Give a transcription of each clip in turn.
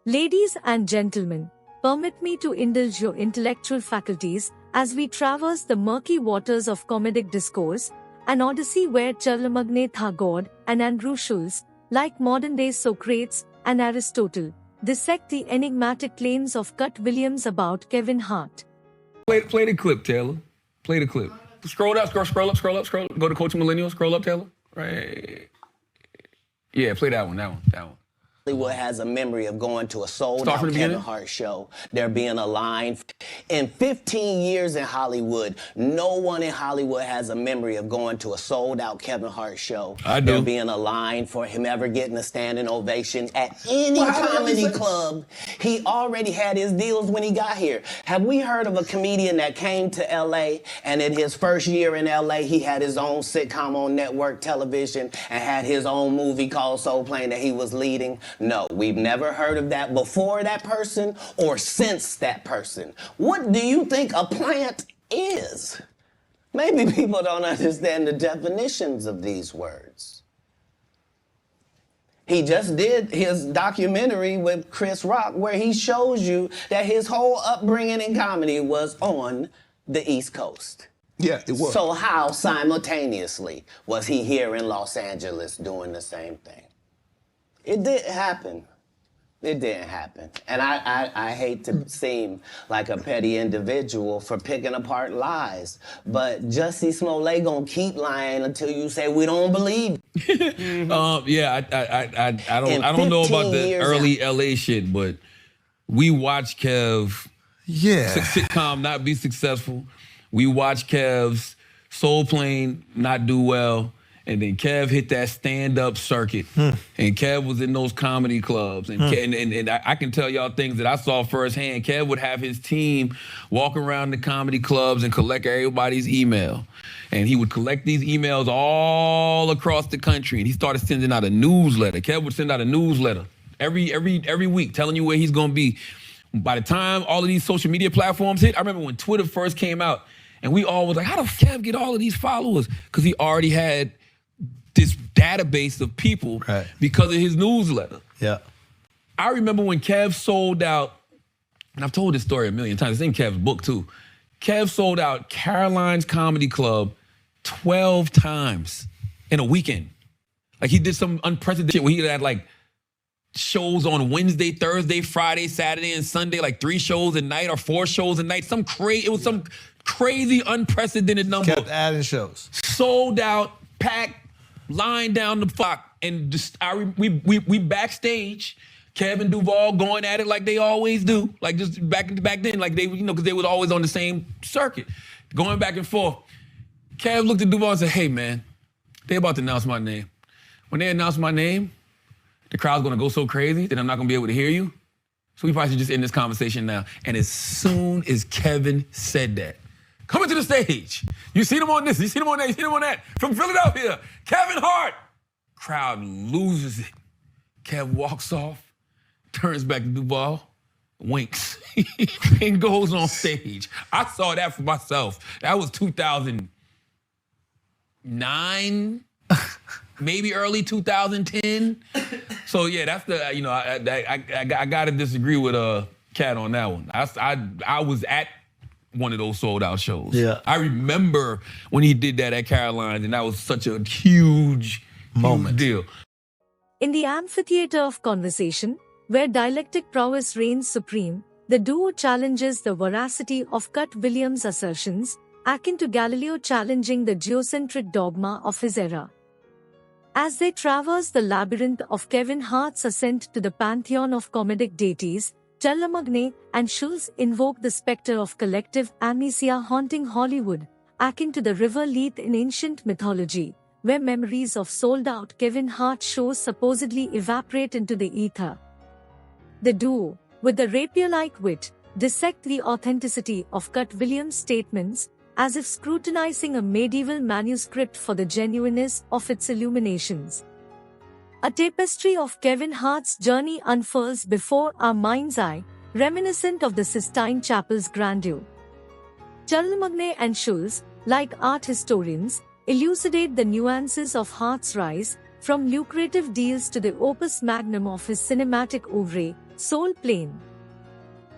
Ladies and gentlemen, permit me to indulge your intellectual faculties as we traverse the murky waters of comedic discourse, an odyssey where Charlamagne tha God and Andrew Schulz, like modern-day Socrates and Aristotle, dissect the enigmatic claims of Katt Williams about Kevin Hart. Play the clip, Taylor. Play the clip. Scroll up. Go to Coach Millennial. Scroll up, Taylor. Right. Yeah, play that one. Hollywood has a memory of going to a sold-out Kevin Hart show, there being a line. In 15 years in Hollywood, no one in Hollywood has a memory of going to a sold-out Kevin Hart show, there being a line for him ever getting a standing ovation at any comedy club. He already had his deals when he got here. Have we heard of a comedian that came to L.A. and in his first year in L.A. he had his own sitcom on network television and had his own movie called Soul Plane that he was leading? No, we've never heard of that before that person or since that person. What do you think a plant is? Maybe people don't understand the definitions of these words. He just did his documentary with Chris Rock where he shows you that his whole upbringing in comedy was on the East Coast. Yeah, it was. So how simultaneously was he here in Los Angeles doing the same thing? It didn't happen. It didn't happen. And I hate to seem like a petty individual for picking apart lies, but Jussie Smollett gonna keep lying until you say we don't believe. Yeah, I don't know about the early LA shit, but we watched Kev sitcom not be successful. We watched Kev's Soul Plane not do well. And then Kev hit that stand-up circuit. And Kev was in those comedy clubs. And I can tell y'all things that I saw firsthand. Kev would have his team walk around the comedy clubs and collect everybody's email. And he would collect these emails all across the country. And he started sending out a newsletter. Kev would send out a newsletter every week telling you where he's going to be. By the time all of these social media platforms hit, I remember when Twitter first came out, and we all was like, how does Kev get all of these followers? Because he already had this database of people because of his newsletter. Yeah. I remember when Kev sold out, and I've told this story a million times, it's in Kev's book too. Kev sold out Caroline's Comedy Club 12 times in a weekend. Like he did some unprecedented shit where he had like shows on Wednesday, Thursday, Friday, Saturday, and Sunday, like 3 shows a night or 4 shows a night. It was some crazy, unprecedented number. Kept adding shows. Sold out, packed, lying down the block, and just we backstage, Kevin Duvall going at it like they always do, like just back then, like they, because they was always on the same circuit, going back and forth. Kev looked at Duvall and said, "Hey man, they about to announce my name. When they announce my name, the crowd's gonna go so crazy that I'm not gonna be able to hear you. So we probably should just end this conversation now." And as soon as Kevin said that, coming to the stage. You seen him on this, you seen him on that, you seen him on that. From Philadelphia, Kevin Hart. Crowd loses it. Kev walks off, turns back to Duvall, winks, and goes on stage. I saw that for myself. That was 2009, maybe early 2010. So yeah, that's the, I gotta disagree with Katt on that one. I was at one of those sold out shows. Yeah. I remember when he did that at Caroline's, and that was such a huge deal. In the amphitheater of conversation, where dialectic prowess reigns supreme, the duo challenges the veracity of Katt Williams' assertions, akin to Galileo challenging the geocentric dogma of his era. As they traverse the labyrinth of Kevin Hart's ascent to the pantheon of comedic deities, Charlamagne and Schulz invoke the specter of collective amnesia haunting Hollywood, akin to the river Leith in ancient mythology, where memories of sold-out Kevin Hart shows supposedly evaporate into the ether. The duo, with the rapier-like wit, dissect the authenticity of Katt Williams' statements, as if scrutinizing a medieval manuscript for the genuineness of its illuminations. A tapestry of Kevin Hart's journey unfurls before our mind's eye, reminiscent of the Sistine Chapel's grandeur. Charlamagne and Schulz, like art historians, elucidate the nuances of Hart's rise, from lucrative deals to the opus magnum of his cinematic oeuvre, soul plane.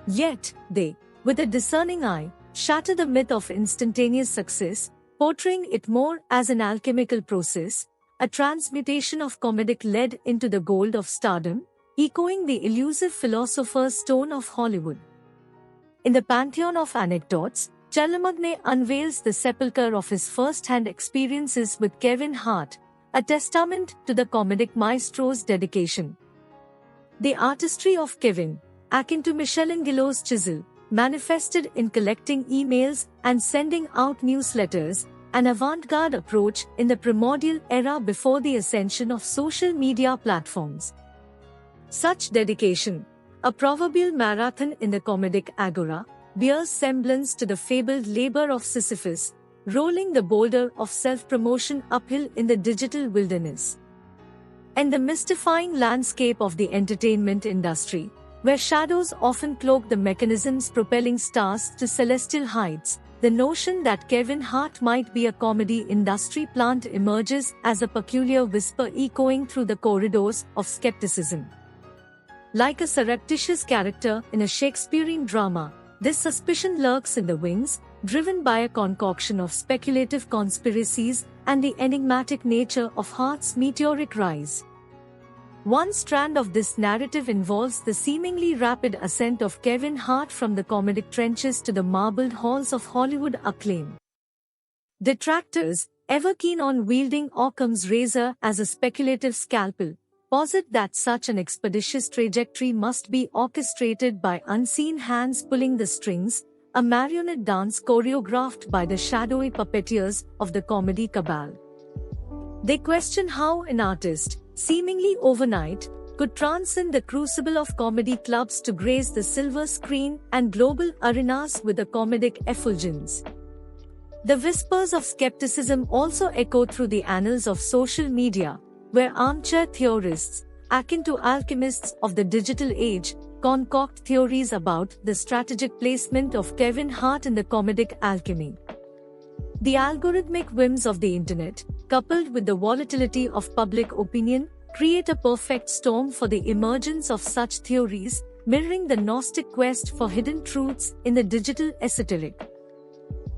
Yet, they, with a discerning eye, shatter the myth of instantaneous success, portraying it more as an alchemical process, a transmutation of comedic lead into the gold of stardom, echoing the elusive philosopher's stone of Hollywood. In the pantheon of anecdotes, Charlamagne unveils the sepulchre of his first-hand experiences with Kevin Hart, a testament to the comedic maestro's dedication. The artistry of Kevin, akin to Michelangelo's chisel, manifested in collecting emails and sending out newsletters, an avant-garde approach in the primordial era before the ascension of social media platforms. Such dedication, a proverbial marathon in the comedic agora, bears semblance to the fabled labor of Sisyphus, rolling the boulder of self-promotion uphill in the digital wilderness. And the mystifying landscape of the entertainment industry, where shadows often cloak the mechanisms propelling stars to celestial heights, the notion that Kevin Hart might be a comedy industry plant emerges as a peculiar whisper echoing through the corridors of skepticism. Like a surreptitious character in a Shakespearean drama, this suspicion lurks in the wings, driven by a concoction of speculative conspiracies and the enigmatic nature of Hart's meteoric rise. One strand of this narrative involves the seemingly rapid ascent of Kevin Hart from the comedic trenches to the marbled halls of Hollywood acclaim. Detractors, ever keen on wielding Occam's razor as a speculative scalpel, posit that such an expeditious trajectory must be orchestrated by unseen hands pulling the strings, a marionette dance choreographed by the shadowy puppeteers of the comedy cabal. They question how an artist, seemingly overnight, could transcend the crucible of comedy clubs to grace the silver screen and global arenas with a comedic effulgence. The whispers of skepticism also echo through the annals of social media, where armchair theorists, akin to alchemists of the digital age, concoct theories about the strategic placement of Kevin Hart in the comedic alchemy. The algorithmic whims of the internet, coupled with the volatility of public opinion, create a perfect storm for the emergence of such theories, mirroring the Gnostic quest for hidden truths in the digital esoteric.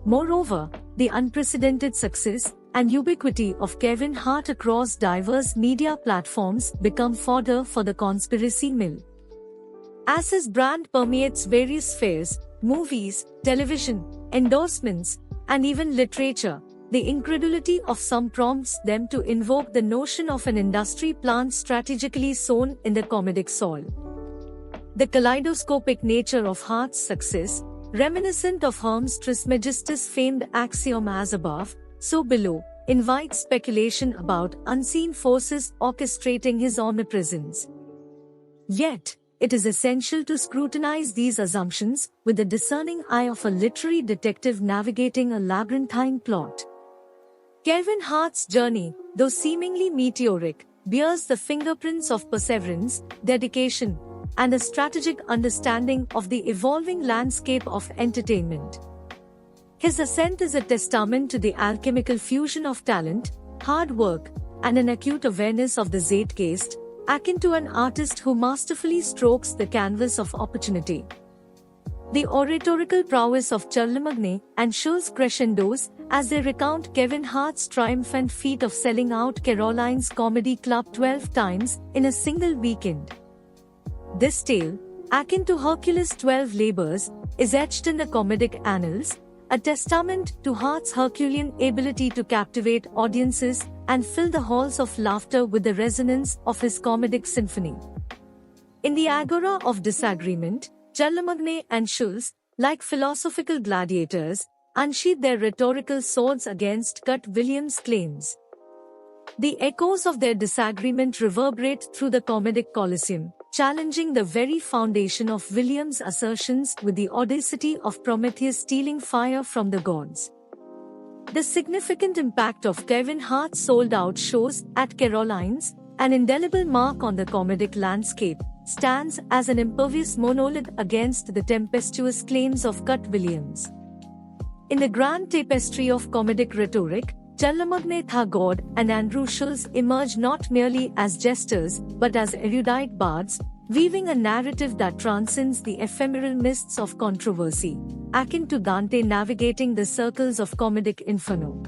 Moreover, the unprecedented success and ubiquity of Kevin Hart across diverse media platforms become fodder for the conspiracy mill. As his brand permeates various spheres, movies, television, endorsements, and even literature, the incredulity of some prompts them to invoke the notion of an industry plant strategically sown in the comedic soil. The kaleidoscopic nature of Hart's success, reminiscent of Hermes Trismegistus' famed axiom as above, so below, invites speculation about unseen forces orchestrating his omnipresence. Yet, it is essential to scrutinize these assumptions with the discerning eye of a literary detective navigating a labyrinthine plot. Kevin Hart's journey, though seemingly meteoric, bears the fingerprints of perseverance, dedication, and a strategic understanding of the evolving landscape of entertainment. His ascent is a testament to the alchemical fusion of talent, hard work, and an acute awareness of the zeitgeist, akin to an artist who masterfully strokes the canvas of opportunity. The oratorical prowess of Charlamagne and Schulz crescendos as they recount Kevin Hart's triumphant feat of selling out Caroline's Comedy Club 12 times in a single weekend. This tale, akin to Hercules' 12 labors, is etched in the comedic annals, a testament to Hart's Herculean ability to captivate audiences and fill the halls of laughter with the resonance of his comedic symphony. In the agora of disagreement, Charlamagne and Schulz, like philosophical gladiators, unsheathe their rhetorical swords against Katt Williams' claims. The echoes of their disagreement reverberate through the comedic coliseum, challenging the very foundation of Williams' assertions with the audacity of Prometheus stealing fire from the gods. The significant impact of Kevin Hart's sold-out shows at Caroline's, an indelible mark on the comedic landscape, stands as an impervious monolith against the tempestuous claims of Katt Williams. In the grand tapestry of comedic rhetoric, Charlamagne Thagard and Andrew Schulz emerge not merely as jesters but as erudite bards, weaving a narrative that transcends the ephemeral mists of controversy, akin to Dante navigating the circles of comedic inferno.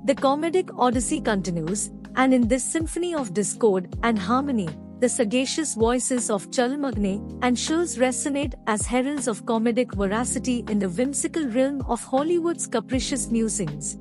The comedic odyssey continues, and in this symphony of discord and harmony, the sagacious voices of Charlamagne and Schulz resonate as heralds of comedic veracity in the whimsical realm of Hollywood's capricious musings.